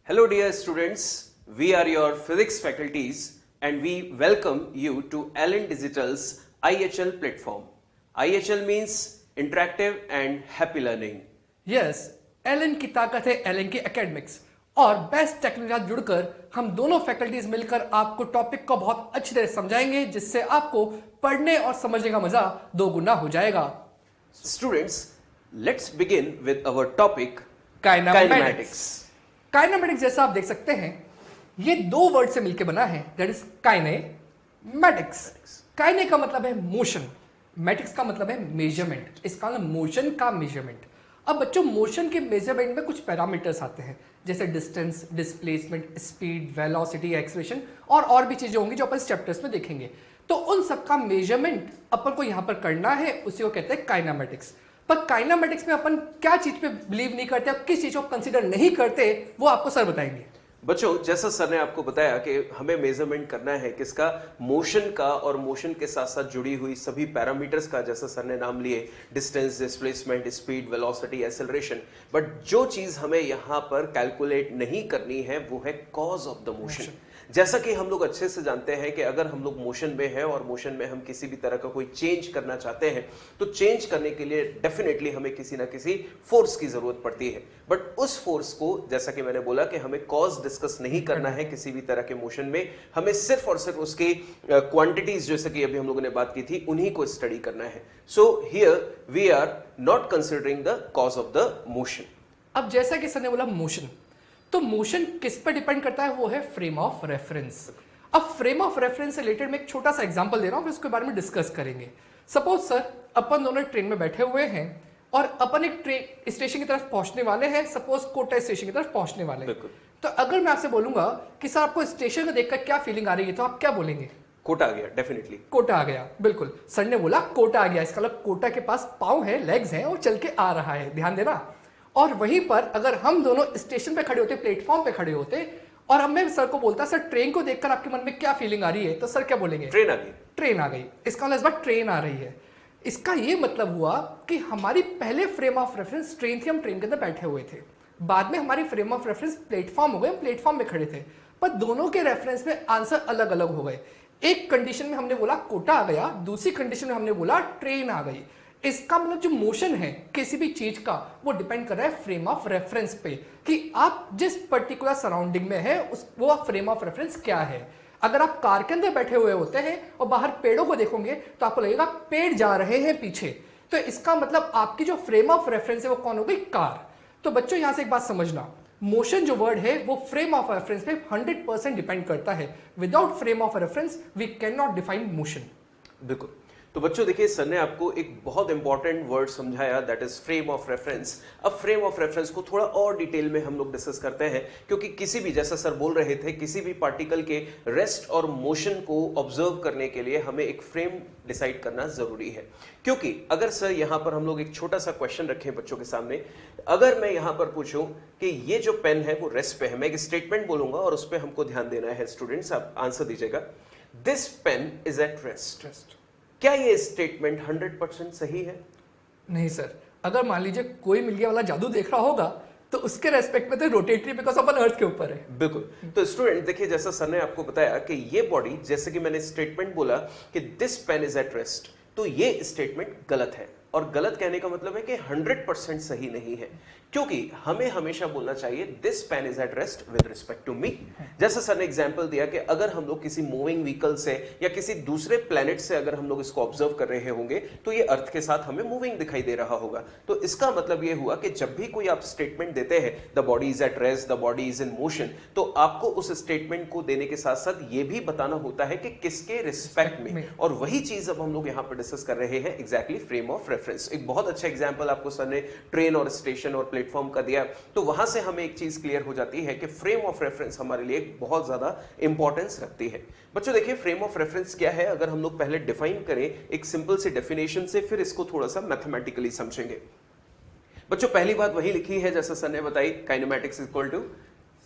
Hello dear students, we are your physics faculties and we welcome you to Allen Digital's IHL platform. IHL means Interactive and Happy Learning. Yes Allen की ताकत है Elon की academics और best technology के साथ जुड़कर हम दोनों फैकल्टीज मिलकर आपको टॉपिक को बहुत अच्छी तरह समझाएंगे जिससे आपको पढ़ने और समझने का मजा दो गुना हो जाएगा. Students, let's begin with our topic kinematics. Kinematics जैसा आप देख सकते हैं ये दो वर्ड से मिलकर बना है, दैट इज काइनेमैटिक्स. काइने का मतलब है मोशन, मैटिक्स का मतलब है मेजरमेंट, इसका मतलब मोशन का मेजरमेंट. अब बच्चों मोशन के मेजरमेंट में कुछ पैरामीटर्स आते हैं जैसे distance, displacement, speed, velocity, acceleration और भी चीजें होंगी जो अपन इस चैप्टर्स में देखेंगे. तो उन सबका मेजरमेंट अपन को यहाँ पर करना है, उसी को कहते हैं काइनेमैटिक्स. पर काइनेमैटिक्स में अपन क्या चीज पे बिलीव नहीं करते, अब किस चीज को कंसीडर नहीं करते, वो आपको सर बताएंगे. बच्चों, जैसा सर ने आपको बताया कि हमें मेजरमेंट करना है किसका, मोशन का, और मोशन के साथ साथ जुड़ी हुई सभी पैरामीटर्स का, जैसा सर ने नाम लिए distance, displacement, speed, velocity, acceleration. But जो चीज हमें यहाँ पर कैलकुलेट नहीं करनी है वो है कॉज ऑफ द मोशन. जैसा कि हम लोग अच्छे से जानते हैं कि अगर हम लोग मोशन में हैं और मोशन में हम किसी भी तरह का कोई चेंज करना चाहते हैं तो चेंज करने के लिए डेफिनेटली हमें किसी ना किसी फोर्स की जरूरत पड़ती है. बट उस फोर्स को, जैसा कि मैंने बोला कि हमें कॉज डिस्कस नहीं करना है किसी भी तरह के मोशन में, हमें सिर्फ और सिर्फ उसकी क्वांटिटीज जैसे कि अभी हम लोगों ने बात की थी उन्हीं को स्टडी करना है. So here we are not considering the cause of the motion. अब जैसा कि सर ने बोला मोशन, तो मोशन किस पर डिपेंड करता है, वो है फ्रेम ऑफ रेफरेंस. अब फ्रेम ऑफ रेफरेंस से रिलेटेड मैं एक छोटा सा एग्जांपल दे रहा हूं, फिर उसके बारे में डिस्कस करेंगे. सपोज सर अपन दोनों ट्रेन में बैठे हुए हैं और अपन एक ट्रेन स्टेशन की तरफ पहुंचने वाले हैं, सपोज कोटा स्टेशन की तरफ पहुंचने वाले हैं. तो अगर मैं आपसे बोलूंगा कि सर आपको स्टेशन को देखकर क्या फीलिंग आ रही है, तो आप क्या बोलेंगे? कोटा आ गया, डेफिनेटली कोटा आ गया. बिल्कुल, सर ने बोला कोटा आ गया, इसका मतलब कोटा के पास पाँव है, लेग्स हैं और चल के आ रहा है. ध्यान देना. और वहीं पर अगर हम दोनों स्टेशन पे खड़े होते, प्लेटफॉर्म पे खड़े होते और अब मैं सर को बोलता सर ट्रेन को देखकर आपके मन में क्या फीलिंग आ रही है, तो सर क्या बोलेंगे? ट्रेन आ गई. ट्रेन आ गई. इसका मतलब इस बार ट्रेन आ रही है. इसका ये मतलब हुआ कि हमारी पहले फ्रेम ऑफ रेफरेंस ट्रेन थी, हम ट्रेन के अंदर बैठे हुए थे. बाद में हमारी फ्रेम ऑफ रेफरेंस प्लेटफॉर्म हो गए, हम प्लेटफॉर्म में खड़े थे. पर दोनों के रेफरेंस में आंसर अलग अलग हो गए. एक कंडीशन में हमने बोला कोटा आ गया, दूसरी कंडीशन में हमने बोला ट्रेन आ गई. इसका मतलब जो मोशन है किसी भी चीज का वो डिपेंड कर रहा है फ्रेम ऑफ रेफरेंस पे कि आप जिस पर्टिकुलर सराउंडिंग में है उस वो फ्रेम ऑफ रेफरेंस क्या है. अगर आप कार के अंदर बैठे हुए होते हैं और बाहर पेड़ों को देखोगे तो आपको लगेगा पेड़ जा रहे हैं पीछे, तो इसका मतलब आपकी जो फ्रेम ऑफ रेफरेंस है वो कौन हो गई? कार. तो बच्चों यहां से एक बात समझना, मोशन जो वर्ड है वो फ्रेम ऑफ रेफरेंस पे 100% डिपेंड करता है. Without frame of reference we can not define motion. बिल्कुल. तो बच्चों देखिए, सर ने आपको एक बहुत इंपॉर्टेंट वर्ड समझाया, that is frame of reference. अब फ्रेम ऑफ रेफरेंस को थोड़ा और डिटेल में हम लोग डिस्कस करते हैं, क्योंकि किसी भी, जैसा सर बोल रहे थे, किसी भी पार्टिकल के रेस्ट और मोशन को ऑब्जर्व करने के लिए हमें एक फ्रेम डिसाइड करना जरूरी है. क्योंकि अगर सर यहाँ पर हम लोग एक छोटा सा क्वेश्चन रखें बच्चों के सामने, अगर मैं यहाँ पर पूछूं कि ये जो पेन है वो रेस्ट पे है, मैं एक स्टेटमेंट बोलूंगा और उस पर हमको ध्यान देना है. स्टूडेंट्स आप आंसर दीजिएगा. This pen is at rest. क्या ये स्टेटमेंट 100% सही है? नहीं सर. अगर मान लीजिए कोई मिल गया वाला जादू देख रहा होगा तो उसके रेस्पेक्ट में तो रोटेटरी, बिकॉज अपन अर्थ के ऊपर है. बिल्कुल. तो स्टूडेंट देखिए, जैसा सर ने आपको बताया कि ये बॉडी, जैसे कि मैंने स्टेटमेंट बोला कि this pen is at rest, तो ये स्टेटमेंट गलत है. और गलत कहने का मतलब है कि 100% सही नहीं है, क्योंकि हमें हमेशा बोलना चाहिए this pen is at rest with respect to me. जैसा सर ने एग्जांपल दिया कि अगर हम लोग किसी मूविंग व्हीकल से या किसी दूसरे प्लेनेट से अगर हम लोग इसको ऑब्जर्व कर रहे होंगे तो ये अर्थ के साथ हमें मूविंग दिखाई दे रहा होगा. तो इसका मतलब ये हुआ कि जब भी कोई आप स्टेटमेंट देते हैं the body is at rest, the body is in motion, तो आपको उस स्टेटमेंट को देने के साथ साथ ये भी बताना होता है कि किसके रिस्पेक्ट में. और वही चीज अब हम लोग यहाँ पर डिस्कस कर रहे हैं, एग्जैक्टली फ्रेम ऑफ रेफरेंस. एक बहुत अच्छा एग्जाम्पल आपको सर ने ट्रेन और स्टेशन और प्लेटफॉर्म का दिया, तो वहां से हमें एक चीज क्लियर हो जाती है कि फ्रेम ऑफ रेफरेंस हमारे लिए बहुत ज्यादा इंपॉर्टेंस रखती है. बच्चों देखिए, फ्रेम ऑफ रेफरेंस क्या है, अगर हम लोग पहले डिफाइन करें एक सिंपल सी डेफिनेशन से, फिर इसको थोड़ा सा मैथमेटिकली समझेंगे. बच्चों पहली बात वही लिखी है जैसा सर ने बताई, kinematics is equal to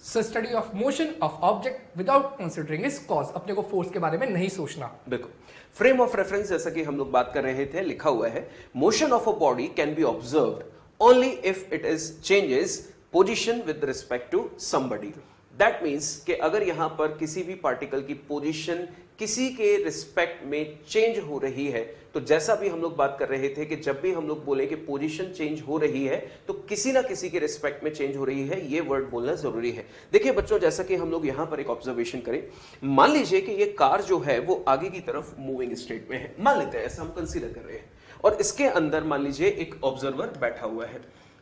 study of motion of object without considering its cause. अपने को फोर्स के बारे में नहीं सोचना. बिल्कुल. फ्रेम ऑफ रेफरेंस जैसा कि हम लोग बात कर रहे थे, लिखा हुआ है motion of a body can be observed only if it is changes position with respect to somebody. That means कि अगर यहां पर किसी भी पार्टिकल की पोजीशन किसी के रिस्पेक्ट में चेंज हो रही है, तो जैसा भी हम लोग बात कर रहे थे कि जब भी हम लोग बोले कि पोजीशन चेंज हो रही है तो किसी ना किसी के रिस्पेक्ट में चेंज हो रही है, ये वर्ड बोलना जरूरी है। देखिए बच्चों, जैसा कि हम लोग यहां पर एक ऑब्जर्वेशन करें, मान लीजिए कि ये कार जो है वो आगे की तरफ मूविंग स्टेट में है, मान लेते हैं, ऐसा हम कंसीडर कर रहे हैं, और इसके अंदर मान लीजिए एक ऑब्जर्वर बैठा हुआ है।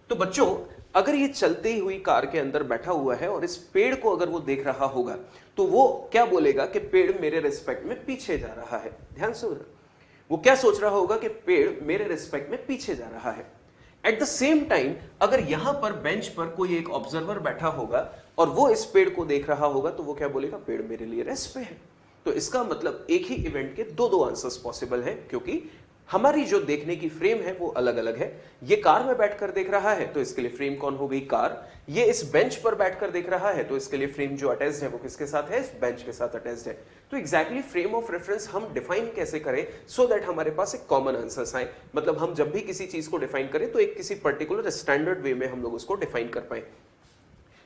तो बच्चों, अगर ये चलती हुई कार के अंदर बैठा हुआ है और इस पेड़ को अगर वो देख रहा होगा तो वो क्या बोलेगा कि पेड़ मेरे रिस्पेक्ट में पीछे जा रहा है। ध्यान से, वो क्या सोच रहा होगा कि पेड़ मेरे रिस्पेक्ट में पीछे जा रहा है। एट द सेम टाइम अगर यहां पर बेंच पर कोई एक ऑब्जर्वर बैठा होगा और वो इस पेड़ को देख रहा होगा तो वो क्या बोलेगा, पेड़ मेरे लिए रेस्ट पे है। तो इसका मतलब एक ही इवेंट के दो आंसर्स पॉसिबल है, क्योंकि हमारी जो देखने की फ्रेम है वो अलग अलग है। ये कार में बैठकर देख रहा है तो इसके लिए फ्रेम कौन हो गई, कार। ये इस बेंच पर बैठकर देख रहा है तो इसके लिए फ्रेम जो अटैच्ड है वो किसके साथ है, इस बेंच के साथ अटैच्ड है। तो एग्जैक्टली फ्रेम ऑफ रेफरेंस हम डिफाइन कैसे करें सो दैट हमारे पास एक कॉमन आंसर्स आए। मतलब हम जब भी किसी चीज को डिफाइन करें तो एक किसी पर्टिकुलर स्टैंडर्ड वे में हम लोग उसको डिफाइन कर पाए।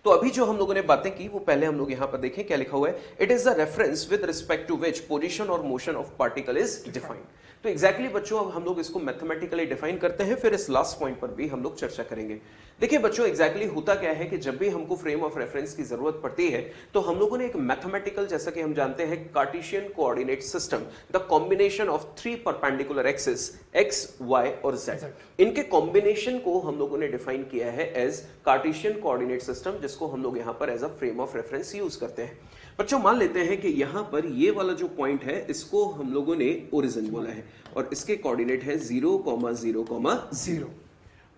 तो अभी जो हम लोगों ने बातें की वो पहले हम लोग यहां पर देखें क्या लिखा हुआ है, it is the reference with respect to which position और motion of particle is defined. तो एग्जैक्टली बच्चों, अब हम लोग इसको मैथमेटिकली डिफाइन करते हैं, फिर इस लास्ट पॉइंट पर भी हम लोग चर्चा करेंगे। देखिए बच्चों, एग्जैक्टली होता क्या है कि जब भी हमको फ्रेम ऑफ रेफरेंस की जरूरत पड़ती है तो हम लोगों ने एक मैथमेटिकल, जैसा कि हम जानते हैं, Cartesian coordinate system, the combination of 3 perpendicular axis x, y और z, इनके कॉम्बिनेशन को हम लोगों ने डिफाइन किया है एज कार्टेशियन कोऑर्डिनेट सिस्टम, जिसको हम लोग यहां पर as a frame of reference use करते हैं। बच्चों, मान लेते हैं कि यहां पर ये वाला जो पॉइंट है इसको हम लोगों ने ओरिजिन बोला है और इसके कोऑर्डिनेट है 0,0,0,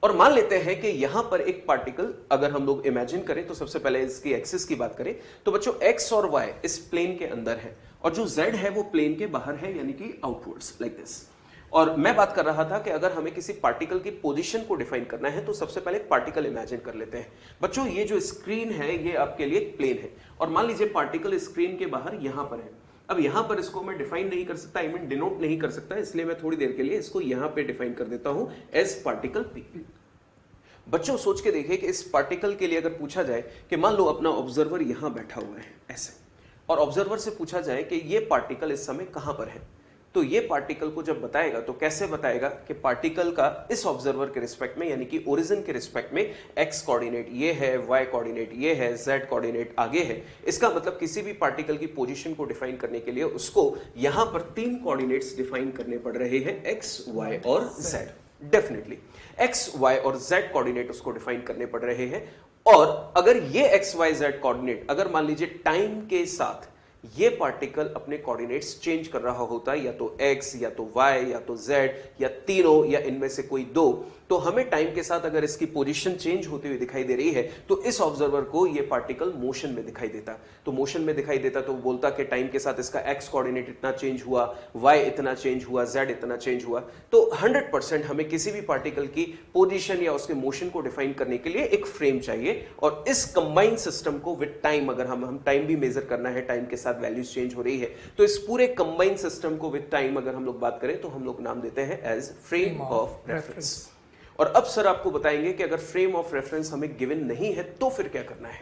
और मान लेते हैं कि यहां पर एक पार्टिकल अगर हम लोग इमेजिन करें तो सबसे पहले इसकी एक्सिस की बात करें तो बच्चों x और y इस प्लेन के अंदर है और जो z है वो प्लेन के बाहर है, यानी कि आउटवर्ड्स लाइक दिस। और मैं बात कर रहा था कि अगर हमें किसी पार्टिकल की पोजीशन को डिफाइन करना है तो सबसे पहले एक पार्टिकल इमेजिन कर लेते हैं। बच्चों, ये जो स्क्रीन है ये आपके लिए एक प्लेन है और मान लीजिए पार्टिकल स्क्रीन के बाहर यहां पर है। अब यहां पर इसको मैं डिफाइन नहीं कर सकता, आई मीन डिनोट नहीं कर सकता, इसलिए मैं थोड़ी देर के लिए इसको यहां पे डिफाइन कर देता हूं एज पार्टिकल पी। बच्चों, सोच के देखिए कि इस पार्टिकल के लिए अगर पूछा जाए कि मान लो अपना ऑब्जर्वर यहां बैठा हुआ है ऐसे, और ऑब्जर्वर से पूछा जाए कि ये पार्टिकल इस समय कहां पर है, तो ये पार्टिकल को जब बताएगा तो कैसे बताएगा कि पार्टिकल का इस ऑब्जर्वर के रिस्पेक्ट में, यानी कि ओरिजिन के रिस्पेक्ट में x कोऑर्डिनेट ये है, y कोऑर्डिनेट ये है, z कोऑर्डिनेट आगे है। इसका मतलब किसी भी पार्टिकल की पोजीशन को डिफाइन करने के लिए उसको यहां पर 3 कोऑर्डिनेट्स डिफाइन करने पड़ रहे हैं, x, y और z। डेफिनेटली x, y और z कोऑर्डिनेट उसको डिफाइन करने पड़ रहे हैं। और अगर ये x, y, z कोऑर्डिनेट अगर मान लीजिए टाइम के साथ ये पार्टिकल अपने कोऑर्डिनेट्स चेंज कर रहा होता है, या तो x या तो y या तो z या तीनों या इनमें से कोई दो, तो हमें टाइम के साथ अगर इसकी पोजीशन चेंज होती हुई दिखाई दे रही है तो इस ऑब्जर्वर को ये पार्टिकल मोशन में दिखाई देता। तो मोशन में दिखाई देता तो बोलता कि टाइम के साथ इसका x कोऑर्डिनेट इतना चेंज हुआ, y इतना चेंज हुआ, z इतना चेंज हुआ। तो 100% हमें किसी भी पार्टिकल की पोजीशन या उसके मोशन को डिफाइन करने के लिए एक फ्रेम चाहिए, और इस कंबाइंड सिस्टम को विद टाइम, अगर हम टाइम भी मेजर करना है, टाइम के साथ वैल्यूज चेंज हो रही है, तो इस पूरे कंबाइंड सिस्टम को विद टाइम अगर हम लोग बात करें तो हम लोग नाम देते हैं एज फ्रेम ऑफ रेफरेंस। और अब सर आपको बताएंगे कि अगर फ्रेम ऑफ रेफरेंस हमें गिवन नहीं है तो फिर क्या करना है।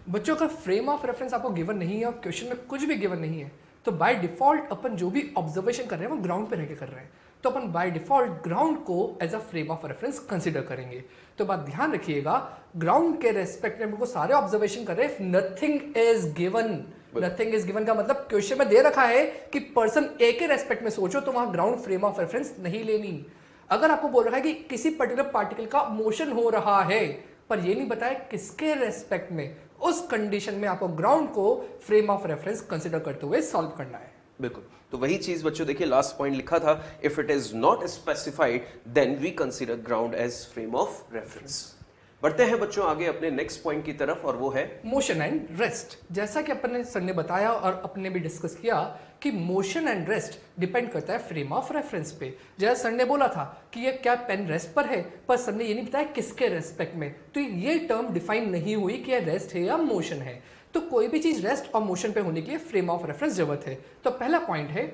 बच्चों, अगर फ्रेम ऑफ रेफरेंस आपको गिवन नहीं है और क्वेश्चन में कुछ भी गिवन नहीं है तो बाय डिफॉल्ट अपन जो भी ऑब्जर्वेशन कर रहे हैं वो ग्राउंड पे रह के कर रहे हैं, तो अपन बाय डिफॉल्ट ग्राउंड को as a frame of reference consider करेंगे। तो बात ध्यान रखिएगा, ग्राउंड के रेस्पेक्ट में हमको सारे ऑब्जर्वेशन कर रहे हैं, nothing is given. Nothing is given का मतलब क्वेश्चन में दे रखा है कि पर्सन ए के रेस्पेक्ट में सोचो तो वहां ग्राउंड फ्रेम ऑफ रेफरेंस नहीं लेनी। अगर आपको बोल रखा है कि किसी पर्टिकुलर पार्टिकल का मोशन हो रहा है पर ये नहीं बताया किसके रेस्पेक्ट में, उस कंडीशन में आपको ग्राउंड को फ्रेम ऑफ रेफरेंस कंसिडर करते हुए सॉल्व करना है। बिल्कुल, तो वही चीज बच्चों देखिए लास्ट पॉइंट लिखा था, if it is not specified then we consider ground as frame of reference. बढ़ते हैं बच्चों आगे अपने नेक्स्ट पॉइंट की तरफ, और वो है मोशन एंड रेस्ट। जैसा कि अपन ने सर ने बताया और अपने भी डिस्कस किया कि मोशन एंड रेस्ट डिपेंड करता है फ्रेम ऑफ रेफरेंस पे। जैसा सर ने बोला था कि ये क्या पेन रेस्ट पर है, पर सर ने ये नहीं बताया किसके रेस्पेक्ट में, तो ये टर्म डिफाइन नहीं हुई कि ये रेस्ट है या मोशन है। तो कोई भी चीज रेस्ट और मोशन पे होने के लिए फ्रेम ऑफ रेफरेंस जरूरत है। तो पहला पॉइंट है,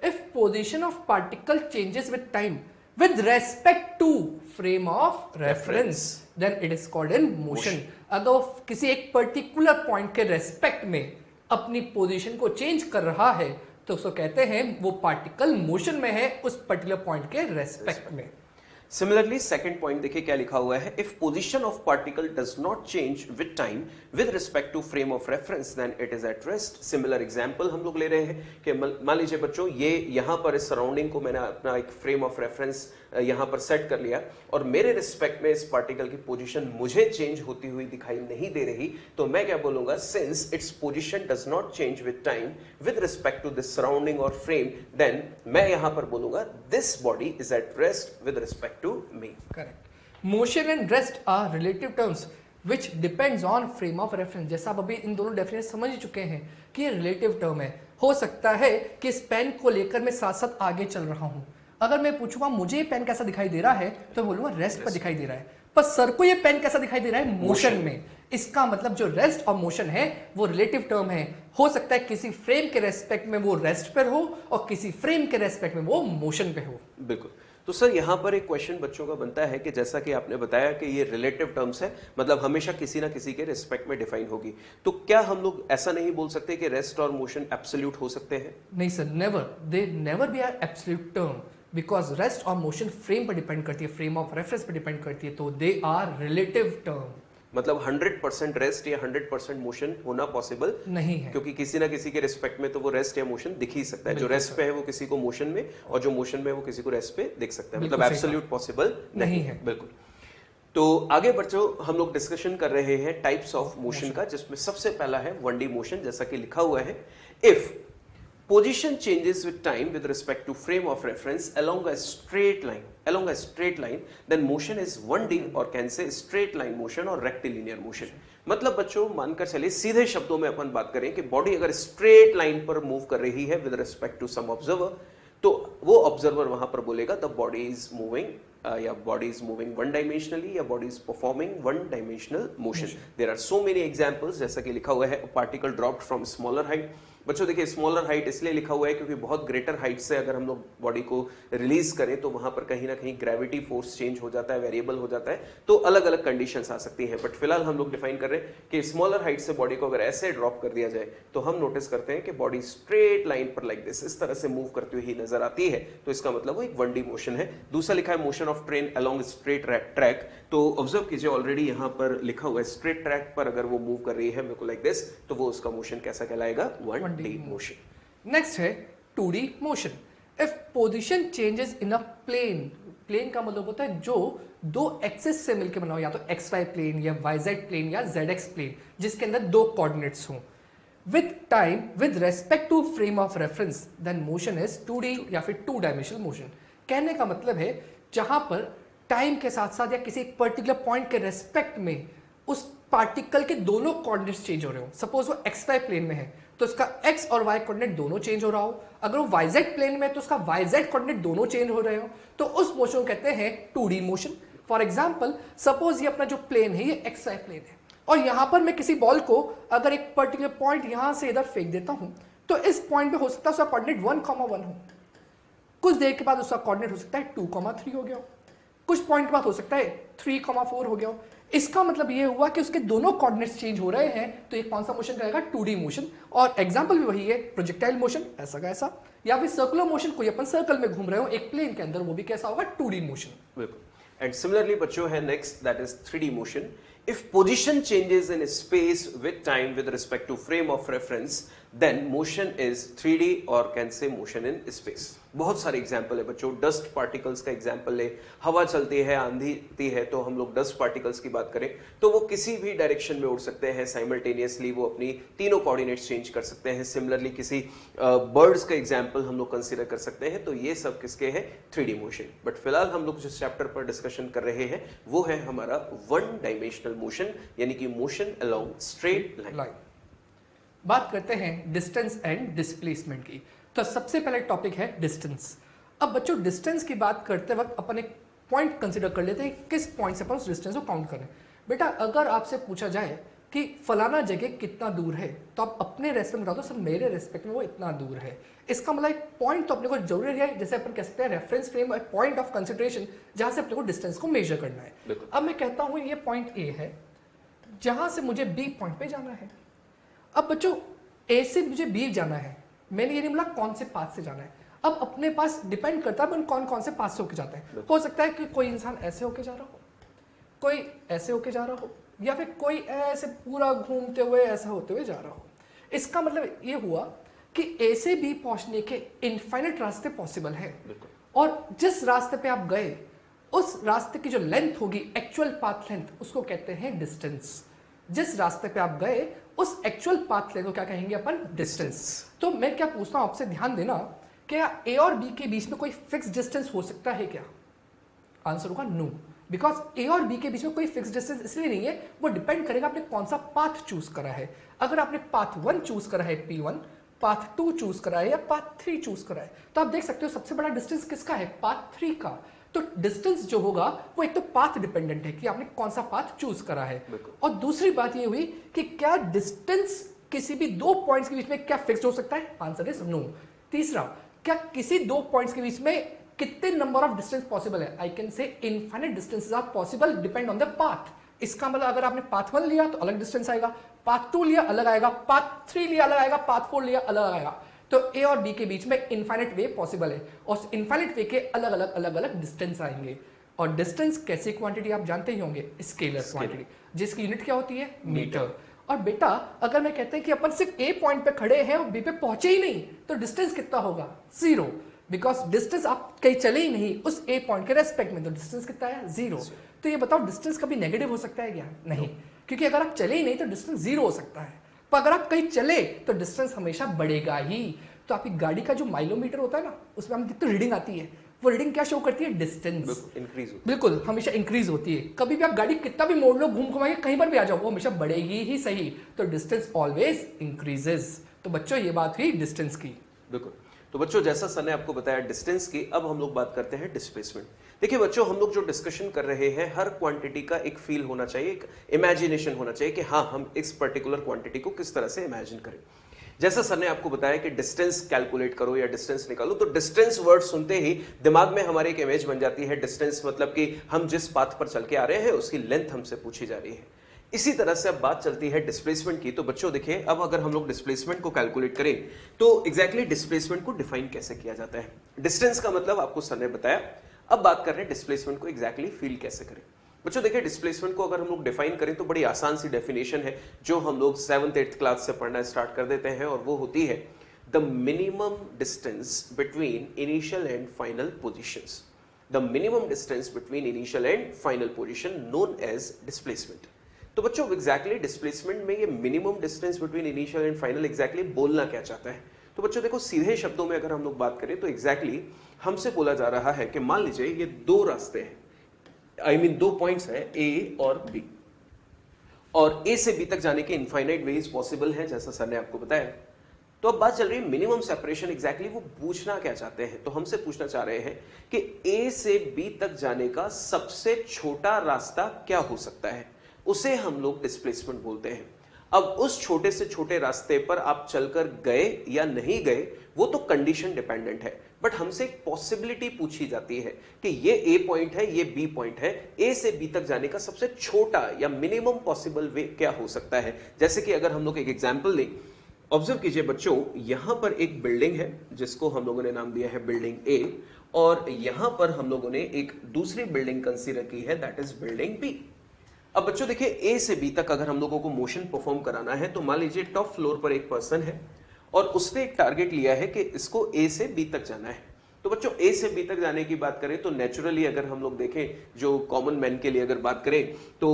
if position of particle changes with time with respect to frame of reference, then it is called in motion. अगर वो किसी एक पर्टिकुलर पॉइंट के रेस्पेक्ट में अपनी पोजीशन को चेंज कर रहा है तो उसको कहते हैं वो पार्टिकल मोशन में है उस पर्टिकुलर पॉइंट के रेस्पेक्ट में। सिमिलरली सेकंड पॉइंट देखिए क्या लिखा हुआ है, if position of particle does not change with time with respect to frame of reference then it is at rest. Similar example हम लोग ले रहे हैं कि मान लीजिए बच्चों ये यहां पर इस सराउंडिंग को मैंने अपना एक फ्रेम ऑफ रेफरेंस यहां पर सेट कर लिया और मेरे रिस्पेक्ट में इस पार्टिकल की पोजीशन मुझे चेंज होती हुई दिखाई नहीं दे रही, तो मैं क्या बोलूंगा, since its position does not change with time with respect to this surrounding और फ्रेम, देन मैं यहां पर बोलूंगा this body is at rest with respect to me. Correct. Motion and rest are relative terms which depends on frame of reference. जैसा आप अभी इन दोनों definition समझ ही चुके हैं कि ये रिलेटिव टर्म है। हो सकता है कि इस पेन को लेकर मैं साथ साथ आगे चल रहा हूं, अगर मैं पूछूंगा मुझे ये पेन कैसा दिखाई दे रहा है तो मैं बोलूंगा रेस्ट पर दिखाई दे रहा है, पर सर को ये पेन कैसा दिखाई दे रहा है, मोशन में। इसका मतलब जो रेस्ट और मोशन है वो रिलेटिव टर्म है। हो सकता है किसी फ्रेम के रेस्पेक्ट में वो रेस्ट पर हो और किसी फ्रेम के रेस्पेक्ट में वो मोशन पे हो। बिल्कुल। तो सर यहां पर एक क्वेश्चन बच्चों का बनता है कि जैसा कि आपने बताया कि ये रिलेटिव टर्म्स है, मतलब हमेशा किसी ना किसी के रिस्पेक्ट में डिफाइन होगी, तो क्या हम लोग ऐसा नहीं बोल सकते कि रेस्ट और मोशन एब्सोल्यूट हो सकते हैं? नहीं sir, never, they never be are absolute term, because rest और मोशन फ्रेम पर डिपेंड करती है, फ्रेम ऑफ रेफरेंस पर डिपेंड करती है, तो दे आर रिलेटिव टर्म। मतलब 100% रेस्ट या 100% मोशन होना पॉसिबल नहीं है, क्योंकि किसी ना किसी के रिस्पेक्ट में तो वो रेस्ट या मोशन दिख ही सकता है। जो रेस्ट पे है वो किसी को मोशन में और जो मोशन में है वो किसी को रेस्ट पे दिख सकता है, मतलब एब्सोल्यूट पॉसिबल नहीं है। बिल्कुल। तो आगे बच्चों हम लोग डिस्कशन कर रहे हैं टाइप्स ऑफ मोशन का, जिसमें सबसे पहला है 1D मोशन, जैसा कि लिखा हुआ है, if position changes with time with respect to frame of reference along a straight line, then motion is 1D or can say straight line motion or rectilinear motion। मतलब बच्चों मानकर चलिए, सीधे शब्दों में अपन बात करें कि बॉडी अगर स्ट्रेट लाइन पर मूव कर रही है with respect to some observer, तो वो ऑब्जर्वर वहां पर बोलेगा द बॉडी इज मूविंग या body is moving one dimensionally या body is performing one dimensional motion. There are so many examples, जैसा कि लिखा हुआ है, particle dropped from smaller height. बच्चों देखिए स्मॉलर हाइट इसलिए लिखा हुआ है क्योंकि बहुत ग्रेटर हाइट से अगर हम लोग बॉडी को रिलीज करें तो वहां पर कहीं ना कहीं ग्रेविटी फोर्स चेंज हो जाता है, वेरिएबल हो जाता है, तो अलग अलग कंडीशंस आ सकती हैं। बट फिलहाल हम लोग डिफाइन कर रहे हैं कि स्मॉलर हाइट से बॉडी को अगर ऐसे ड्रॉप कर दिया जाए तो हम नोटिस करते हैं कि बॉडी स्ट्रेट लाइन पर लाइक दिस इस तरह से मूव करती हुई नजर आती है, तो इसका मतलब वो एक 1D मोशन है। दूसरा लिखा है motion of train along straight track, तो ऑब्जर्व कीजिए ऑलरेडी यहां पर लिखा हुआ है स्ट्रेट ट्रैक पर अगर वो मूव कर रही है मेरे को लाइक दिस, तो वो उसका मोशन कैसा कहलाएगा, 1D मोशन। नेक्स्ट है 2D motion. If position changes in a plane, plane का मतलब होता है जो दो एक्सिस से मिलकर बना हो, या तो XY प्लेन या YZ प्लेन या ZX प्लेन, जिसके अंदर दो कोऑर्डिनेट्स हों, with time with respect to frame of reference, then motion is 2D या फिर 2 डायमेंशनल मोशन। कहने का मतलब है जहां पर टाइम के साथ साथ या किसी पर्टिकुलर पॉइंट के रेस्पेक्ट में उस पार्टिकल के दोनों कोऑर्डिनेट्स चेंज हो रहे हो। सपोज वो XY प्लेन में है तो इसका X और Y कोऑर्डिनेट दोनों चेंज हो रहा हो, अगर वो YZ प्लेन में है तो उसका YZ कोऑर्डिनेट दोनों चेंज हो रहे हो, तो उस मोशन को कहते हैं 2D motion. For example suppose ये अपना जो प्लेन है ये XY प्लेन है और यहां पर मैं किसी बॉल को अगर एक पर्टिकुलर पॉइंट यहां से इधर फेंक देता हूं तो इस पॉइंट पे हो सकता है उसका कोऑर्डिनेट 1,1 हो, कुछ देर के बाद उसका कोऑर्डिनेट हो सकता है 2,3 हो गया, कुछ पॉइंट बाद हो सकता है 3,4 हो गया। इसका मतलब ये हुआ कि उसके दोनों कोऑर्डिनेट्स चेंज हो रहे हैं, तो ये कौन सा मोशन रहेगा, 2D मोशन। और एग्जांपल भी वही है, प्रोजेक्टाइल मोशन ऐसा का ऐसा, या फिर सर्कुलर मोशन, कोई अपन सर्कल में घूम रहे हो एक प्लेन के अंदर, वो भी कैसा होगा, 2D मोशन। बिल्कुल। एंड सिमिलरली बच्चों है next, that is 3D motion. If position changes in space with time with respect to frame of reference, then motion is 3D or can say motion in space। बहुत सारे example है बच्चों, dust particles का example ले, हवा चलती है, आंधी है, तो हम लोग डस्ट पार्टिकल्स की बात करें तो वो किसी भी डायरेक्शन में उड़ सकते हैं साइमल्टेनियसली, वो अपनी तीनों कोऑर्डिनेट्स चेंज कर सकते हैं। सिमिलरली किसी बर्ड्स का एग्जाम्पल हम लोग कंसीडर कर सकते हैं, तो ये सब किसके हैं, 3D मोशन। बट फिलहाल हम लोग जिस चैप्टर पर डिस्कशन कर रहे हैं वो है हमारा 1 डायमेंशनल मोशन, यानी कि मोशन अलोंग स्ट्रेट लाइन। बात करते हैं डिस्टेंस एंड डिस्प्लेसमेंट की। तो सबसे पहले टॉपिक है डिस्टेंस। अब बच्चों डिस्टेंस की बात करते वक्त अपन एक पॉइंट कंसीडर कर लेते हैं, किस पॉइंट से अपन उस डिस्टेंस को काउंट करें। बेटा अगर आपसे पूछा जाए कि कि फलाना जगह कितना दूर है, तो आप अपने रेस्पेक्ट में बता दो सर मेरे रेस्पेक्ट में वो इतना दूर है। इसका मतलब एक पॉइंट तो अपने को जरूरी है, जैसे अपन कह सकते हैं रेफरेंस फ्रेम, एक पॉइंट ऑफ कंसिडरेशन जहां से अपने को डिस्टेंस को मेजर करना है। अब मैं कहता हूं ये पॉइंट ए है जहां से मुझे बी पॉइंट पे जाना है। अब बच्चों ए से मुझे बी जाना है, मैंने ये नहीं बोला कौन से पाथ से जाना है। अब अपने पास डिपेंड करता है कौन कौन से पाथ से होके जाता है। हो सकता है कि कोई इंसान ऐसे होके जा रहा हो, कोई ऐसे होके जा रहा हो, या फिर कोई ऐसे पूरा घूमते हुए ऐसा होते हुए जा रहा हो। इसका मतलब ये हुआ कि ए से बी पहुंचने के इनफाइनाइट रास्ते पॉसिबल है, और जिस रास्ते पे आप गए उस रास्ते की जो लेंथ होगी, एक्चुअल पाथ लेंथ, उसको कहते हैं डिस्टेंस। जिस रास्ते पे आप गए उस एक्चुअल पाथ लेंथ को क्या कहेंगे अपन? डिस्टेंस। तो मैं क्या पूछता हूं आपसे, ध्यान देना, क्या ए और बी के बीच में कोई फिक्स डिस्टेंस हो सकता है क्या? आंसर होगा नो, बिकॉज ए और बी के बीच में कोई फिक्स डिस्टेंस इसलिए नहीं है, वो डिपेंड करेगा आपने कौन सा पाथ चूज करा है। अगर आपने पाथ 1 चूज करा है P1, पाथ 2 चूज करा है या पाथ 3 चूज करा है, तो आप देख सकते हो सबसे बड़ा डिस्टेंस किसका है? पाथ 3 का। तो डिस्टेंस जो होगा वो एक तो पाथ डिपेंडेंट है कि आपने कौन सा पाथ चूज करा है, और दूसरी बात ये हुई कि क्या डिस्टेंस किसी भी दो पॉइंट्स के बीच में क्या फिक्स्ड हो सकता है? Answer is no. तीसरा, क्या किसी दो पॉइंट्स के बीच में कितने नंबर ऑफ डिस्टेंस पॉसिबल है? I can say infinite distances are possible, depend on the path. इसका मतलब अगर आपने पाथ 1 लिया तो अलग डिस्टेंस आएगा, पाथ 2 लिया अलग आएगा, पाथ 3 लिया अलग आएगा, पाथ 4 लिया अलग आएगा। तो ए और बी के बीच में इनफाइनाइट वे पॉसिबल है, और इनफाइनाइट वे के अलग अलग डिस्टेंस आएंगे। और डिस्टेंस कैसी क्वांटिटी आप जानते ही होंगे? स्केलर क्वांटिटी, जिसकी यूनिट क्या होती है? मीटर। और बेटा अगर मैं कहते हैं कि अपन सिर्फ ए पॉइंट पे खड़े हैं और बी पे पहुंचे ही नहीं, तो डिस्टेंस कितना होगा? 0, बिकॉज डिस्टेंस आप कहीं चले ही नहीं उस ए पॉइंट के रेस्पेक्ट में, तो डिस्टेंस कितना है? 0। तो ये बताओ डिस्टेंस कभी नेगेटिव हो सकता है क्या? नहीं, क्योंकि अगर आप चले ही नहीं तो डिस्टेंस 0 हो सकता है, पर अगर आप कहीं चले तो डिस्टेंस हमेशा बढ़ेगा ही। तो आपकी गाड़ी का जो माइलोमीटर होता है ना, उसमें हम जितनी रीडिंग आती है, वो रीडिंग क्या शो करती है? डिस्टेंस इंक्रीज, बिल्कुल हमेशा इंक्रीज होती है। कभी भी आप गाड़ी कितना भी मोड़ लो, घूम घुमा के कहीं पर भी आ जाओ, वो हमेशा बढ़ेगी ही सही। तो डिस्टेंस ऑलवेज इंक्रीजेस। तो बच्चों ये बात हुई डिस्टेंस की। बिल्कुल। तो बच्चों जैसा सर ने आपको बताया डिस्टेंस की, अब हम लोग बात करते हैं डिस्प्लेसमेंट। देखिए बच्चों, हम लोग जो डिस्कशन कर रहे हैं, हर क्वांटिटी का एक फील होना चाहिए, एक इमेजिनेशन होना चाहिए कि हाँ हम इस पर्टिकुलर क्वांटिटी को किस तरह से इमेजिन करें। जैसा सर ने आपको बताया कि डिस्टेंस कैलकुलेट करो या डिस्टेंस निकालो, तो डिस्टेंस वर्ड सुनते ही दिमाग में हमारे एक इमेज बन जाती है। डिस्टेंस मतलब कि हम जिस पाथ पर चल के आ रहे हैं उसकी लेंथ हमसे पूछी जा रही है। इसी तरह से अब बात चलती है डिस्प्लेसमेंट की। तो बच्चों देखिए, अब अगर हम लोग डिस्प्लेसमेंट को कैलकुलेट करें तो एग्जैक्टली डिस्प्लेसमेंट को डिफाइन कैसे किया जाता है। डिस्टेंस का मतलब आपको सर ने बताया, अब बात कर रहे हैं डिस्प्लेसमेंट को एग्जैक्टली फील कैसे करें। बच्चों देखिए, डिस्प्लेसमेंट को अगर हम लोग डिफाइन करें तो बड़ी आसान सी डेफिनेशन है जो हम लोग 7th 8th क्लास से पढ़ना स्टार्ट कर देते हैं, और वो होती है the minimum distance between initial and final positions. The minimum distance between initial and final position known as displacement. तो बच्चों एग्जैक्टली डिस्प्लेसमेंट में ये minimum distance between initial and final exactly बोलना क्या चाहता है? तो बच्चों देखो, सीधे शब्दों में अगर हम लोग बात करें तो एग्जैक्टली हमसे बोला जा रहा है कि मान लीजिए ये दो रास्ते हैं, दो पॉइंट्स हैं ए और बी, और ए से बी तक जाने के इनफाइनाइट वेज पॉसिबल हैं जैसा सर ने आपको बताया। तो अब बात चल रही है मिनिमम सेपरेशन, एग्जैक्टली वो पूछना क्या चाहते हैं? तो हमसे पूछना चाह रहे हैं कि ए से बी तक जाने का सबसे छोटा रास्ता क्या हो सकता है, उसे हम लोग डिस्प्लेसमेंट बोलते हैं। अब उस छोटे से छोटे रास्ते पर आप चलकर गए या नहीं गए वो तो कंडीशन डिपेंडेंट है, बट हमसे एक पॉसिबिलिटी पूछी जाती है कि ये ए पॉइंट है, ये बी पॉइंट है, ए से बी तक जाने का सबसे छोटा या मिनिमम पॉसिबल वे क्या हो सकता है। जैसे कि अगर हम लोग एक एग्जांपल लें, ऑब्जर्व कीजिए बच्चों, यहां पर एक बिल्डिंग है जिसको हम लोगों ने नाम दिया है बिल्डिंग ए, और यहां पर हम लोगों ने एक दूसरी बिल्डिंग कंसीडर की है, दैट इज बिल्डिंग बी। अब बच्चों देखिए, ए से बी तक अगर हम लोगों को मोशन परफॉर्म कराना है तो मान लीजिए टॉप फ्लोर पर एक पर्सन है और उसने एक टारगेट लिया है कि इसको ए से बी तक जाना है। तो बच्चों ए से बी तक जाने की बात करें तो नेचुरली अगर हम लोग देखें, जो कॉमन मैन के लिए अगर बात करें तो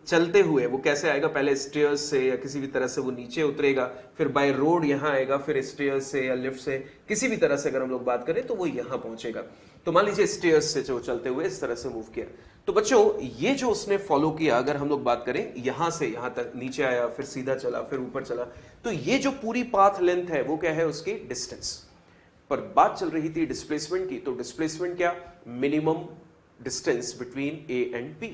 चलते हुए वो कैसे आएगा? पहले स्टेयर्स से या किसी भी तरह से वो नीचे उतरेगा, फिर बाय रोड यहाँ आएगा, फिर स्टेयर्स से या लिफ्ट से किसी भी तरह से अगर हम लोग बात करें तो वो यहाँ पहुंचेगा। तो मान लीजिए स्टेयर्स से जो चलते हुए इस तरह से मूव किया, तो बच्चों ये जो उसने फॉलो किया, अगर हम लोग बात करें यहां से यहां तक नीचे आया, फिर सीधा चला, फिर ऊपर चला, तो ये जो पूरी पाथ लेंथ है वो क्या है? उसकी डिस्टेंस। पर बात चल रही थी डिस्प्लेसमेंट की, तो डिस्प्लेसमेंट क्या? Minimum distance between A and B.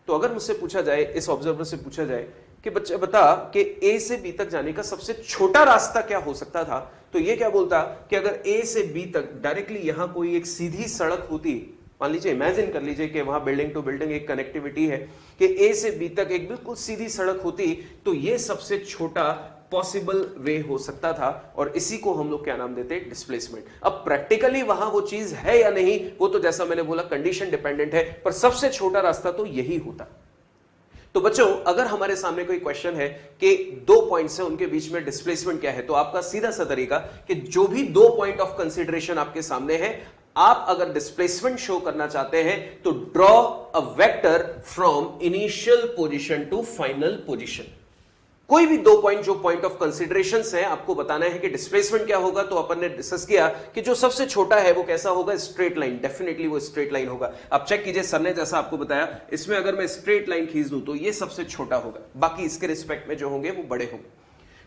तो अगर मुझसे पूछा जाए, इस ऑब्जर्वर से पूछा जाए कि बच्चा बता कि ए से बी तक जाने का सबसे छोटा रास्ता क्या हो सकता था, तो ये क्या बोलता कि अगर ए से बी तक डायरेक्टली यहां कोई एक सीधी सड़क होती, मान लीजिए इमेजिन कर लीजिए कि वहां बिल्डिंग टू बिल्डिंग एक कनेक्टिविटी है कि ए से बी तक एक बिल्कुल सीधी सड़क होती, तो ये सबसे छोटा पॉसिबल वे हो सकता था और इसी को हम लोग क्या नाम देते हैं, डिस्प्लेसमेंट। अब प्रैक्टिकली वहां वो चीज है या नहीं, वो तो जैसा मैंने बोला कंडीशन डिपेंडेंट है, पर सबसे छोटा रास्ता तो यही होता। तो बच्चों अगर हमारे सामने कोई क्वेश्चन है कि दो पॉइंट्स हैं उनके बीच में डिस्प्लेसमेंट क्या है, तो आपका सीधा सा तरीका कि जो भी दो पॉइंट ऑफ कंसीडरेशन आपके सामने है, आप अगर डिस्प्लेसमेंट शो करना चाहते हैं तो draw a vector from initial position to final position. कोई भी दो पॉइंट जो पॉइंट ऑफ कंसीडरेशन है, आपको बताना है कि डिस्प्लेसमेंट क्या होगा, तो अपन ने डिस्कस किया कि जो सबसे छोटा है वो कैसा होगा, स्ट्रेट लाइन। डेफिनेटली वो स्ट्रेट लाइन होगा। आप चेक कीजिए, सर ने जैसा आपको बताया, इसमें अगर मैं स्ट्रेट लाइन खींच दूं तो ये सबसे छोटा होगा, बाकी इसके रिस्पेक्ट में जो होंगे वो बड़े होंगे।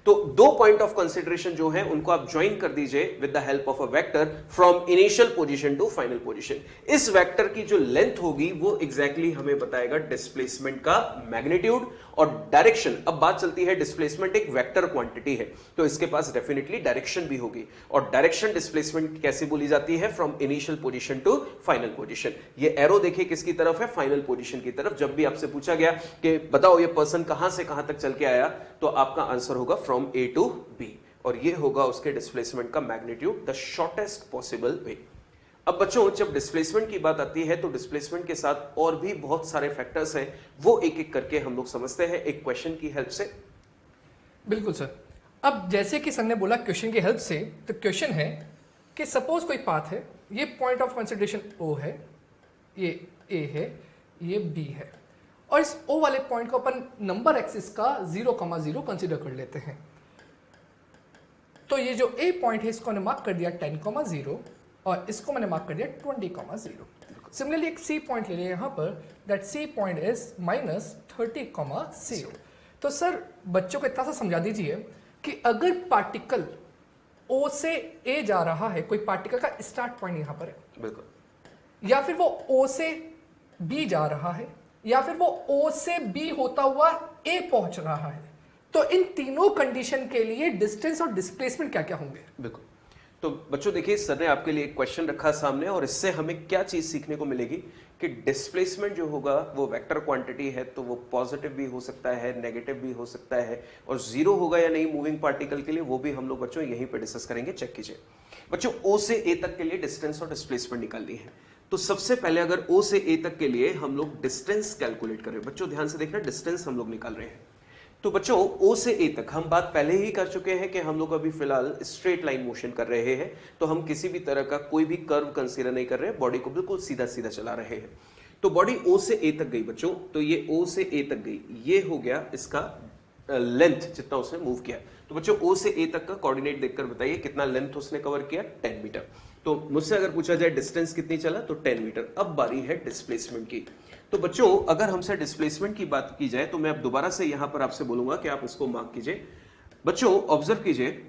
तो दो पॉइंट ऑफ कंसीडरेशन जो है उनको आप ज्वाइन कर दीजिए with the help of a vector from initial position to final position. इस वेक्टर की जो लेंथ होगी वो एग्जैक्टली हमें बताएगा डिस्प्लेसमेंट का मैग्नीट्यूड और डायरेक्शन। अब बात चलती है, डिस्प्लेसमेंट एक वेक्टर क्वांटिटी है तो इसके पास डेफिनेटली डायरेक्शन भी होगी, और डायरेक्शन डिस्प्लेसमेंट कैसे बोली जाती है, from initial position to final position. ये एरो देखिए किसकी तरफ है, फाइनल पोजीशन की तरफ। जब भी आपसे पूछा गया कि बताओ ये पर्सन कहां से कहां तक चल के आया, तो आपका आंसर होगा फ्रॉम ए टू बी, और ये होगा उसके डिस्प्लेसमेंट का magnitude, the shortest possible way. अब बच्चों जब डिस्प्लेसमेंट की बात आती है तो डिस्प्लेसमेंट के साथ और भी बहुत सारे फैक्टर्स हैं, वो एक एक करके हम लोग समझते हैं एक क्वेश्चन की हेल्प से। बिल्कुल सर। अब जैसे कि सर ने बोला क्वेश्चन की हेल्प से, तो क्वेश्चन है कि सपोज कोई पाथ है, ये पॉइंट ऑफ कंसिडरेशन ओ है, ये ए है, ये बी है, और इस ओ वाले पॉइंट को अपन नंबर एक्सिस का 0,0 कंसिडर कर लेते हैं। तो ये जो ए पॉइंट है इसको मैंने मार्क कर दिया 10,0 और इसको मैंने मार्क कर दिया 20,0। सिमिलरली एक सी पॉइंट ले लिया यहाँ पर, दैट सी पॉइंट इज -30,0। तो सर बच्चों को इतना सा समझा दीजिए कि अगर पार्टिकल ओ से ए जा रहा है, कोई पार्टिकल का स्टार्ट पॉइंट यहाँ पर है, बिल्कुल, या फिर वो ओ से बी जा रहा है, या फिर वो ओ से बी होता हुआ ए पहुंच रहा है, तो इन तीनों कंडीशन के लिए डिस्टेंस और डिस्प्लेसमेंट क्या क्या होंगे। बिल्कुल। तो बच्चों देखिए, सर ने आपके लिए एक क्वेश्चन रखा सामने, और इससे हमें क्या चीज सीखने को मिलेगी कि डिस्प्लेसमेंट जो होगा वो वेक्टर क्वांटिटी है, तो वो पॉजिटिव भी हो सकता है, नेगेटिव भी हो सकता है, और जीरो होगा या नहीं मूविंग पार्टिकल के लिए, वो भी हम लोग बच्चों यहीं पे डिस्कस करेंगे। चेक कीजिए बच्चों, ओ से ए तक के लिए डिस्टेंस और डिस्प्लेसमेंट निकालनी है। तो सबसे पहले अगर ओ से ए तक के लिए हम लोग डिस्टेंस कैलकुलेट करें, बच्चों ध्यान से देखना, डिस्टेंस हम लोग निकाल रहे हैं। तो बच्चों ओ से ए तक हम बात पहले ही कर चुके हैं कि हम लोग अभी फिलहाल स्ट्रेट लाइन मोशन कर रहे हैं, तो हम किसी भी तरह का कोई भी कर्व कंसीडर नहीं कर रहे हैं, बॉडी को बिल्कुल सीधा सीधा चला रहे हैं। तो बॉडी ओ से ए तक गई बच्चों, तो ये ओ से ए तक गई, ये हो गया इसका लेंथ जितना उसने मूव किया। तो बच्चों ओ से ए तक का कोऑर्डिनेट देखकर बताइए कितना लेंथ उसने कवर किया, 10 मीटर। तो मुझसे अगर पूछा जाए डिस्टेंस कितनी चला, तो 10 मीटर। अब बारी है डिस्प्लेसमेंट की। तो बच्चों अगर हमसे डिस्प्लेसमेंट की बात की जाए तो मैं अब दोबारा से यहां पर आपसे बोलूंगा कि आप इसको मार्क कीजिए। बच्चों ऑब्जर्व कीजिए,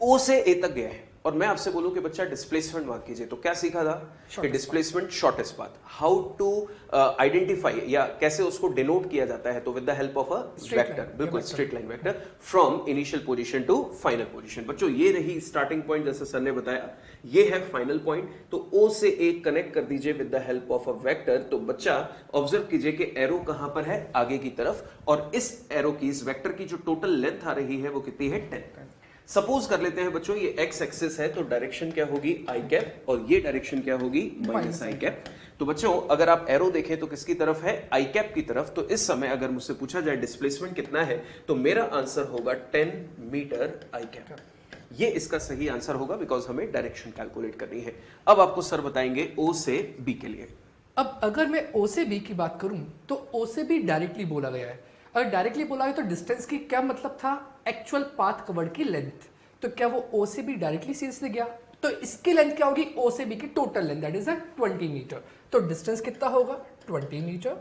ओ से ए तक गया है और मैं आपसे बोलूं कि बच्चा डिस्प्लेसमेंट मार्क कीजिए, तो क्या सीखा था कि displacement shortest path, how to identify या कैसे उसको डिनोट किया जाता है, तो with the help of a vector, बिल्कुल straight line vector from initial position to final position. बच्चों ये रही स्टार्टिंग पॉइंट, जैसे सर ने बताया, ये है फाइनल पॉइंट। तो ओ से ए कनेक्ट कर दीजिए with the help of a vector. तो बच्चा ऑब्जर्व कीजिए कि एरो कहां पर है, आगे की तरफ, और इस एरो की, इस वेक्टर की जो टोटल लेंथ आ रही है वो कितनी है, 10। सपोज कर लेते हैं बच्चों ये एक्स एक्सिस है, तो डायरेक्शन क्या होगी, आई कैप, और ये डायरेक्शन क्या होगी, माइनस आई कैप। तो बच्चों अगर आप एरो देखें तो किसकी तरफ है, आई कैप की तरफ। तो इस समय अगर मुझसे पूछा जाए डिस्प्लेसमेंट कितना है, तो मेरा आंसर होगा 10 मीटर आई कैप। ये इसका सही आंसर होगा, बिकॉज हमें डायरेक्शन कैलकुलेट करनी है। अब आपको सर बताएंगे ओ से बी के लिए। अब अगर मैं ओ से बी की बात करूं तो ओ से बी डायरेक्टली बोला गया है। अगर डायरेक्टली बोला है तो डिस्टेंस की क्या मतलब था, एक्चुअल पाथ कवर्ड की लेंथ। तो क्या वो ओ से बी डायरेक्टली सीधे गया, तो इसकी लेंथ क्या होगी, ओ से बी की total length, that is 20 metre. तो डिस्टेंस कितना होगा, 20 मीटर।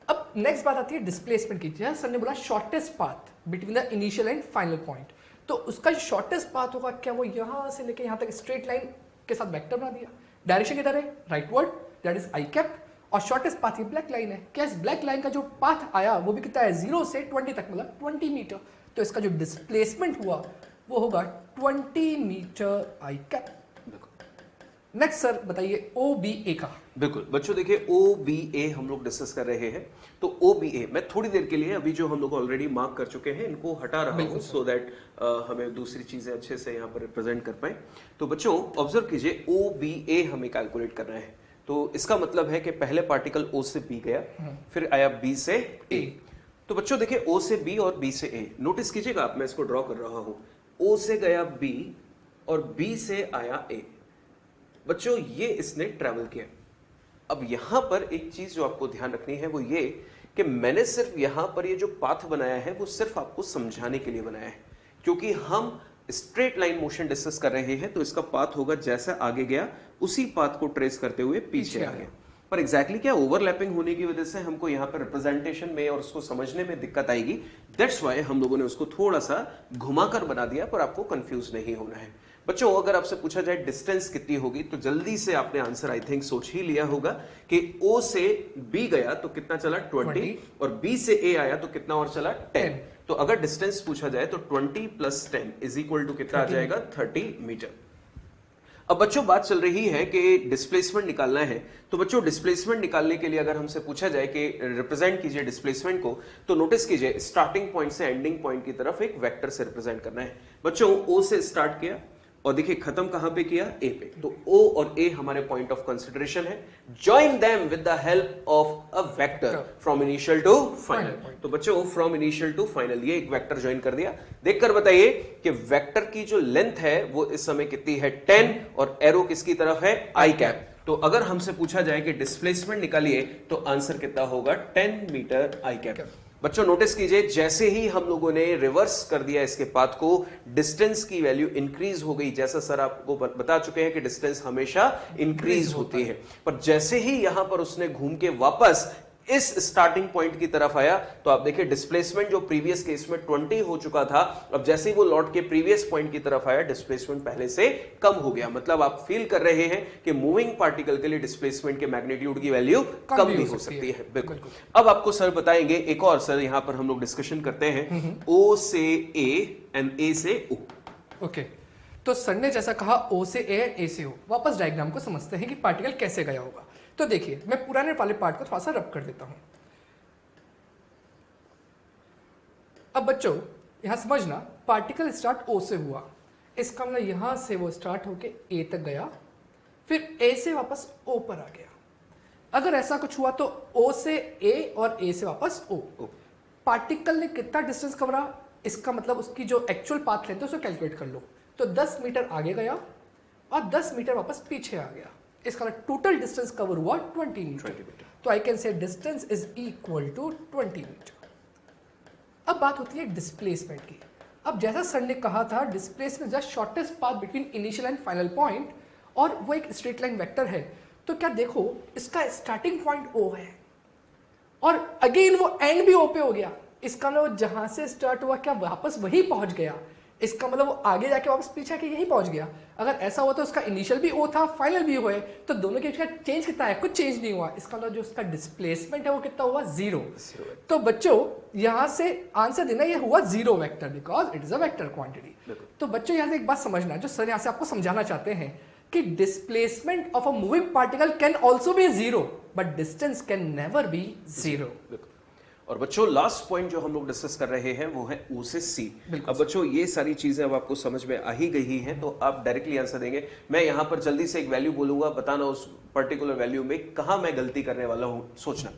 अब नेक्स्ट बात आती है डिस्प्लेसमेंट की। जैसे सर ने बोला shortest path between the initial and final point, तो उसका जो शॉर्टेस्ट पाथ होगा, क्या वो यहां से लेके यहां तक स्ट्रेट लाइन के साथ वेक्टर बना दिया, डायरेक्शन किधर है, rightward, that is I cap, और शॉर्टेस्ट पाथ ये ब्लैक लाइन है। क्या इस ब्लैक लाइन का जो पाथ आया वो भी कितना है 0 से 20 तक, मतलब 20 मीटर। तो इसका जो डिस्प्लेसमेंट हुआ वो होगा 20 मीटर आई कैप। नेक्स्ट सर बताइए OBA का। बिल्कुल बच्चों देखिए OBA हम लोग डिस्कस कर रहे हैं। तो OBA मैं थोड़ी देर के लिए अभी जो हम लोग ऑलरेडी मार्क कर चुके हैं इनको हटा रहा हूं सो दैट हमें दूसरी चीजें अच्छे से यहाँ पर रिप्रेजेंट कर पाए। तो बच्चों ऑब्जर्व कीजिए OBA हमें कैलकुलेट करना है। तो इसका मतलब है कि पहले पार्टिकल O से B गया, फिर आया B से A। तो बच्चों देखिए O से B और B से A, नोटिस कीजिएगा आप, मैं इसको ड्रॉ कर रहा हूं। O से गया B और B से आया A। बच्चों ये इसने ट्रैवल किया। अब यहां पर एक चीज जो आपको ध्यान रखनी है वो ये कि मैंने सिर्फ यहां पर ये जो पाथ बनाया है वो सिर्फ आपको समझाने के लिए बनाया है, क्योंकि हम स्ट्रेट लाइन मोशन डिस्कस कर रहे हैं। तो इसका पाथ होगा जैसा आगे गया उसी पाथ को ट्रेस करते हुए पीछे आ गया। पर एग्जैक्टली क्या ओवरलैपिंग होने की वजह से हमको यहाँ पर रिप्रेजेंटेशन में और उसको समझने में दिक्कत आएगी। दैट्स वाई हम लोगों ने उसको थोड़ा सा घुमाकर बना दिया, पर आपको कंफ्यूज नहीं होना है। बच्चों अगर आपसे पूछा जाए डिस्टेंस कितनी होगी तो जल्दी से आपने आंसर आई थिंक सोच ही लिया होगा कि O से B गया तो कितना चला 20 और B से A आया तो कितना और चला 10। तो अगर डिस्टेंस पूछा जाए तो 20 प्लस 10 इज इक्वल टू कितना आ जाएगा 30 मीटर। अब बच्चों बात चल रही है कि डिस्प्लेसमेंट निकालना है। तो बच्चों डिस्प्लेसमेंट निकालने के लिए अगर हमसे पूछा जाए कि रिप्रेजेंट कीजिए डिस्प्लेसमेंट को, तो नोटिस कीजिए स्टार्टिंग पॉइंट से एंडिंग पॉइंट की तरफ एक वेक्टर से रिप्रेजेंट करना है। बच्चों O से स्टार्ट किया और देखिए खत्म कहां पे किया A पे। तो O और A हमारे पॉइंट ऑफ कंसिडरेशन है। Join them with the help of a vector from initial to final. तो बच्चों फ्रॉम इनिशियल टू फाइनल ये एक वेक्टर ज्वाइन कर दिया। देखकर बताइए कि वेक्टर की जो लेंथ है वो इस समय कितनी है 10 और एरो किसकी तरफ है आई कैप। तो अगर हमसे पूछा जाए कि डिस्प्लेसमेंट निकालिए तो आंसर कितना होगा 10 मीटर आई कैप। बच्चों नोटिस कीजिए जैसे ही हम लोगों ने रिवर्स कर दिया इसके पाथ को, डिस्टेंस की वैल्यू इंक्रीज हो गई। जैसा सर आपको बता चुके हैं कि डिस्टेंस हमेशा इंक्रीज होती है, पर जैसे ही यहां पर उसने घूम के वापस इस स्टार्टिंग पॉइंट की तरफ आया तो आप देखिए डिस्प्लेसमेंट जो प्रीवियस केस में 20 हो चुका था, अब जैसे ही वो लौट के प्रीवियस पॉइंट की तरफ आया डिस्प्लेसमेंट पहले से कम हो गया। मतलब आप फील कर रहे हैं कि मूविंग पार्टिकल के लिए डिस्प्लेसमेंट के मैग्नीट्यूड की वैल्यू कम भी हो सकती है। बिल्कुल। अब आपको सर बताएंगे एक और, सर यहां पर हम लोग डिस्कशन करते हैं O से A एंड A से O। ओके, तो सर ने जैसा कहा O से A एंड A से O, वापस डायग्राम को समझते हैं कि पार्टिकल कैसे गया होगा। तो देखिए मैं पुराने वाले पार्ट को थोड़ा सा रब कर देता हूं। अब बच्चों यहां समझना, पार्टिकल स्टार्ट O से हुआ, इसका मतलब यहां से वो स्टार्ट होके A तक गया, फिर A से वापस O पर आ गया। अगर ऐसा कुछ हुआ तो O से A और A से वापस O। पार्टिकल ने कितना डिस्टेंस कवरा, इसका मतलब उसकी जो एक्चुअल पाथ लेंथ है उसको कैलकुलेट कर लो। तो 10 मीटर आगे गया और 10 मीटर वापस पीछे आ गया। इसका टोटल डिस्टेंस कवर हुआ 20 मीटर। तो I can say distance is equal to 20 metre. अब बात होती है डिस्प्लेसमेंट की। अब जैसा सर ने कहा था displacement the shortest path between initial and final point, और वो एक स्ट्रेट लाइन वेक्टर है। तो क्या देखो इसका स्टार्टिंग पॉइंट O है और अगेन वो एंड भी O पे हो गया। इसका मतलब जहां से स्टार्ट हुआ क्या वापस वही पहुंच गया। इसका मतलब वो आगे जाके वापस पीछे आके यही पहुंच गया। अगर ऐसा हुआ तो उसका इनिशियल भी O था फाइनल भी O है, तो दोनों के बीच का चेंज कितना है, कुछ चेंज नहीं हुआ। इसका मतलब जो उसका डिस्प्लेसमेंट है वो कितना हुआ 0। तो बच्चों यहां से आंसर देना ये हुआ 0 vector, because it is a vector quantity. तो बच्चों यहां से एक बात समझना, जो सर यहां से आपको समझाना चाहते हैं कि displacement of a moving particle can also be 0 but distance can never be 0। और बच्चों लास्ट पॉइंट जो हम लोग डिस्कस कर रहे हैं वो है O से C। अब बच्चों ये सारी चीजें अब आपको समझ में आ ही गई हैं, तो आप डायरेक्टली आंसर देंगे। मैं यहां पर जल्दी से एक वैल्यू बोलूंगा, बताना उस पर्टिकुलर वैल्यू में कहां मैं गलती करने वाला हूं, सोचना।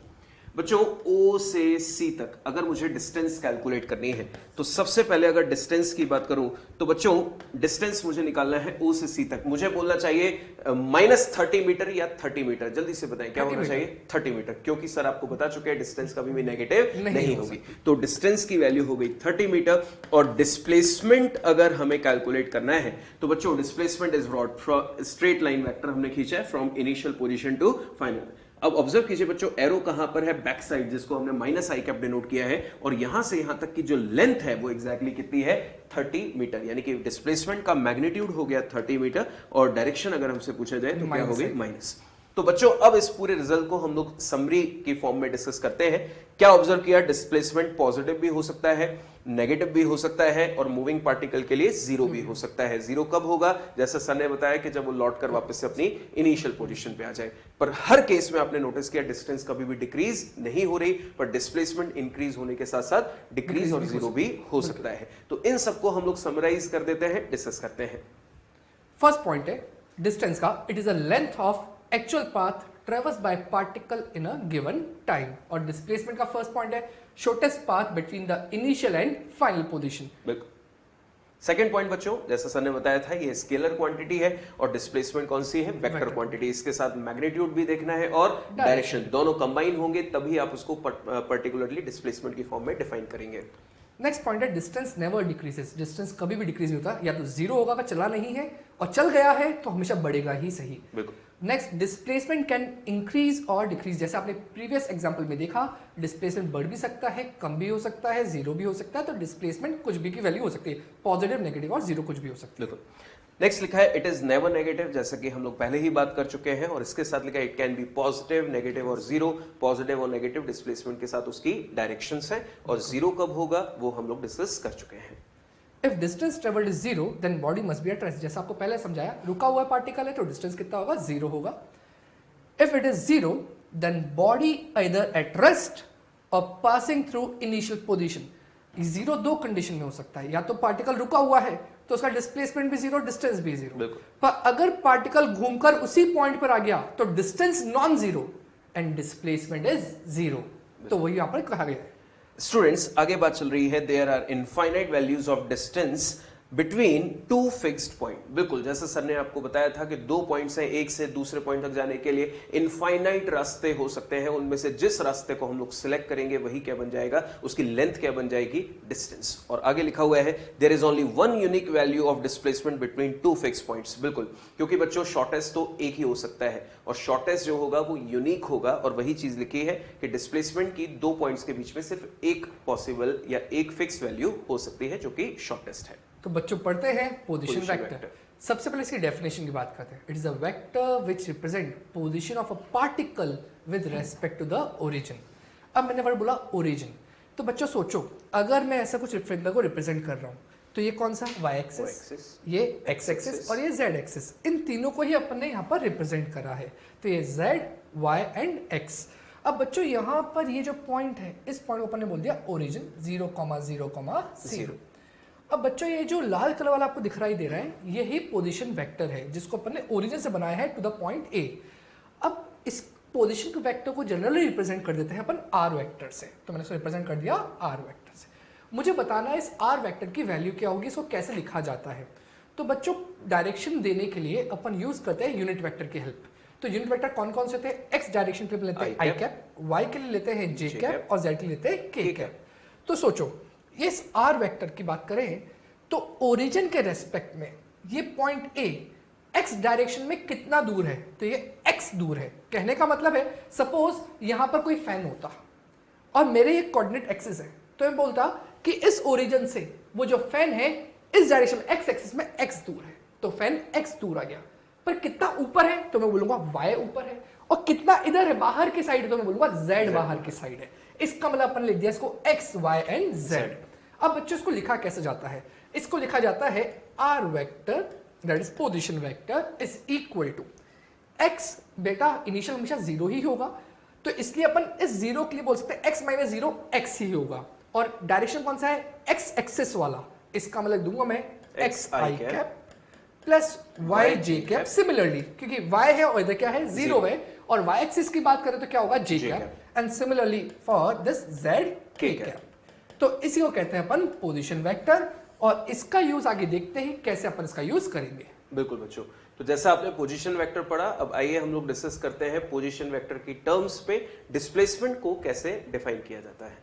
बच्चों O से C तक अगर मुझे डिस्टेंस कैलकुलेट करनी है तो सबसे पहले अगर डिस्टेंस की बात करूं तो बच्चों डिस्टेंस मुझे निकालना है O से C तक। मुझे बोलना चाहिए -30 मीटर या 30 मीटर। जल्दी से बताएं क्या होना चाहिए 30 मीटर, क्योंकि सर आपको बता चुके हैं डिस्टेंस कभी भी नेगेटिव नहीं होगी। तो डिस्टेंस की वैल्यू हो गई 30 मीटर और डिस्प्लेसमेंट अगर हमें कैलकुलेट करना है तो बच्चों displacement is brought from straight line vector हमने खींचा है from initial position to final. अब ऑब्जर्व कीजिए बच्चों एरो कहां पर है, बैक साइड, जिसको हमने माइनस आई कैप डिनोट किया है, और यहां से यहां तक की जो लेंथ है वो एग्जैक्टली कितनी है 30 मीटर। यानी कि डिस्प्लेसमेंट का मैग्नीट्यूड हो गया 30 मीटर और डायरेक्शन अगर हमसे पूछा जाए तो क्या हो गई माइनस। तो बच्चों अब इस पूरे रिजल्ट को हम लोग समरी की फॉर्म में डिस्कस करते हैं। क्या ऑब्जर्व किया, डिस्प्लेसमेंट पॉजिटिव भी हो सकता है, नेगेटिव भी हो सकता है और मूविंग पार्टिकल के लिए जीरो भी हो सकता है। जीरो कब होगा, जैसा सर ने बताया कि जब वो लौट कर वापस से अपनी इनिशियल पोजीशन पे आ जाए। पर हर केस में आपने नोटिस किया डिस्टेंस कभी भी डिक्रीज नहीं हो रही, पर डिस्प्लेसमेंट इंक्रीज होने के साथ साथ डिक्रीज और जीरो भी हो सकता है। तो इन सबको हम लोग समराइज कर देते हैं, डिस्कस करते हैं। फर्स्ट पॉइंट है डिस्टेंस का, it is a length of actual path traverse by particle in a given time. और डिस्प्लेसमेंट का फर्स्ट पॉइंट है shortest path between the initial and final position. बिल्कुल। सेकंड पॉइंट बच्चों, जैसा सर ने बताया था, ये स्केलर क्वांटिटी है और डिस्प्लेसमेंट कौन सी है, वेक्टर क्वांटिटी। इसके साथ मैग्नीट्यूड भी देखना है और डायरेक्शन, दोनों कंबाइन होंगे तभी आप उसको पर्टिकुलरली डिस्प्लेसमेंट की फॉर्म में डिफाइन करेंगे। नेक्स्ट पॉइंट है डिस्टेंस नेवर डिक्रीजेस। डिस्टेंस कभी भी डिक्रीज नहीं होता, या तो जीरो होगा अगर चला नहीं है, और चल गया है तो हमेशा बढ़ेगा ही सही। बिल्कुल। नेक्स्ट, डिस्प्लेसमेंट कैन इंक्रीज और डिक्रीज। जैसे आपने प्रीवियस एग्जांपल में देखा, डिस्प्लेसमेंट बढ़ भी सकता है, कम भी हो सकता है, जीरो भी हो सकता है। तो डिस्प्लेसमेंट कुछ भी की वैल्यू हो सकती है, पॉजिटिव, नेगेटिव और जीरो कुछ भी हो सकती है। बिल्कुल। नेक्स्ट लिखा है इट इज नेवर नेगेटिव, जैसा कि हम लोग पहले ही बात कर चुके हैं। और इसके साथ लिखा है it can be positive, negative और जीरो। पॉजिटिव और नेगेटिव डिस्प्लेसमेंट के साथ उसकी डायरेक्शंस हैं, और जीरो कब होगा वो हम लोग डिस्कस कर चुके हैं। If distance travelled is zero then body must be at rest. जैसा आपको पहले समझाया, रुका हुआ पार्टिकल है तो डिस्टेंस कितना होगा, जीरो होगा। If it is zero then body either at rest और passing through initial position. Zero दो कंडीशन में हो सकता है, या तो पार्टिकल रुका हुआ है तो उसका डिस्प्लेसमेंट भी जीरो, डिस्टेंस भी जीरो। पर अगर पार्टिकल घूमकर उसी पॉइंट पर आ गया तो distance non zero and displacement is zero. तो वही यहां पर कहा गया है। स्टूडेंट्स, आगे बात चल रही है, there are infinite values of distance between two fixed point. बिल्कुल, जैसे सर ने आपको बताया था कि दो पॉइंट्स हैं, एक से दूसरे पॉइंट तक जाने के लिए इनफाइनाइट रास्ते हो सकते हैं। उनमें से जिस रास्ते को हम लोग सिलेक्ट करेंगे वही क्या बन जाएगा, उसकी लेंथ क्या बन जाएगी, डिस्टेंस। और आगे लिखा हुआ है there is only one unique value of displacement between two fixed points. बिल्कुल, क्योंकि बच्चों शॉर्टेस्ट तो एक ही हो सकता है, और शॉर्टेस्ट जो होगा वो यूनिक होगा। और वही चीज लिखी है कि डिस्प्लेसमेंट की दो पॉइंट्स के बीच में सिर्फ एक पॉसिबल या एक फिक्स वैल्यू हो सकती है जो कि शॉर्टेस्ट है। तो बच्चों पढ़ते हैं पोजीशन वेक्टर। सबसे पहले इसकी डेफिनेशन की बात करते हैं। It is a vector which represent position of a particle with respect to the origin. अब मैंने वर्ड बोला ओरिजिन, तो बच्चों सोचो, अगर मैं ऐसा कुछ वेक्टर को रिप्रेजेंट कर रहा हूं तो ये कौन सा, वाई एक्सिस, ये एक्स एक्सिस और ये जेड एक्सिस, इन तीनों को ही अपन ने यहाँ पर रिप्रेजेंट करा है। तो ये जेड, वाई एंड एक्स। अब बच्चों यहाँ पर ये जो पॉइंट है, इस पॉइंट को अपन ने बोल दिया ओरिजिन, 0,0,0। अब बच्चों ये जो लाल कलर वाला आपको दिखाई दे रहा है, यही पोजीशन वेक्टर है जिसको अपन ने ओरिजिन से बनाया है टू द पॉइंट ए। अब इस पोजीशन वेक्टर को जनरली रिप्रेजेंट कर देते हैं अपन आर वेक्टर से। तो मैंने इसको रिप्रेजेंट कर दिया आर वेक्टर से। मुझे बताना है इस आर वेक्टर की वैल्यू क्या होगी, इसको कैसे लिखा जाता है। तो बच्चों डायरेक्शन देने के लिए अपन यूज करते हैं यूनिट वेक्टर की हेल्प। तो यूनिट वेक्टर कौन कौन से होते हैं, एक्स डायरेक्शन के लिए लेते हैं आई कैप, वाई के लिए लेते हैं जे कैप और जेड के लिए लेते हैं के कैप। तो सोचो इस आर वेक्टर की बात करें तो ओरिजिन के रेस्पेक्ट में ये पॉइंट ए एक्स डायरेक्शन में कितना दूर है, तो ये एक्स दूर है। कहने का मतलब है सपोज यहां पर कोई फैन होता और मेरे ये कोऑर्डिनेट एक्सिस है, तो मैं बोलता कि इस ओरिजिन से वो जो फैन है इस डायरेक्शन में एक्स एक्सिस में एक्स दूर है, तो फैन एक्स दूर आ गया। पर कितना ऊपर है तो मैं बोलूंगा वाई ऊपर है, और कितना इधर है बाहर की साइड तो मैं बोलूंगा जेड बाहर की साइड है। इसका मतलब अपन लिख दिया इसको एक्स, वाई एंड जेड। अब बच्चों इसको लिखा कैसे जाता है, इसको लिखा जाता है R vector that is position vector is equal to x. बेटा इनिशियल हमेशा जीरो ही होगा, तो इसलिए अपन इस जीरो के लिए बोल सकते हैं एक्स माइनस जीरो एक्स ही होगा। और डायरेक्शन कौन सा है, एक्स एक्सिस वाला, इसका मतलब दूंगा मैं एक्स आई कैप प्लस वाई जे कैप। सिमिलरली क्योंकि वाई है और इधर क्या है, जीरो है, और वाई एक्सिस की बात करें तो क्या होगा, J cap. And similarly for this Z के कैप। तो इसी को कहते हैं अपन पोजीशन वेक्टर, और इसका यूज आगे देखते हैं कैसे अपन इसका यूज करेंगे। बिल्कुल बच्चों, तो जैसा आपने पोजीशन वेक्टर पढ़ा, अब आइए हम लोग डिस्कस करते हैं पोजीशन वेक्टर की टर्म्स पे डिस्प्लेसमेंट को कैसे डिफाइन किया जाता है।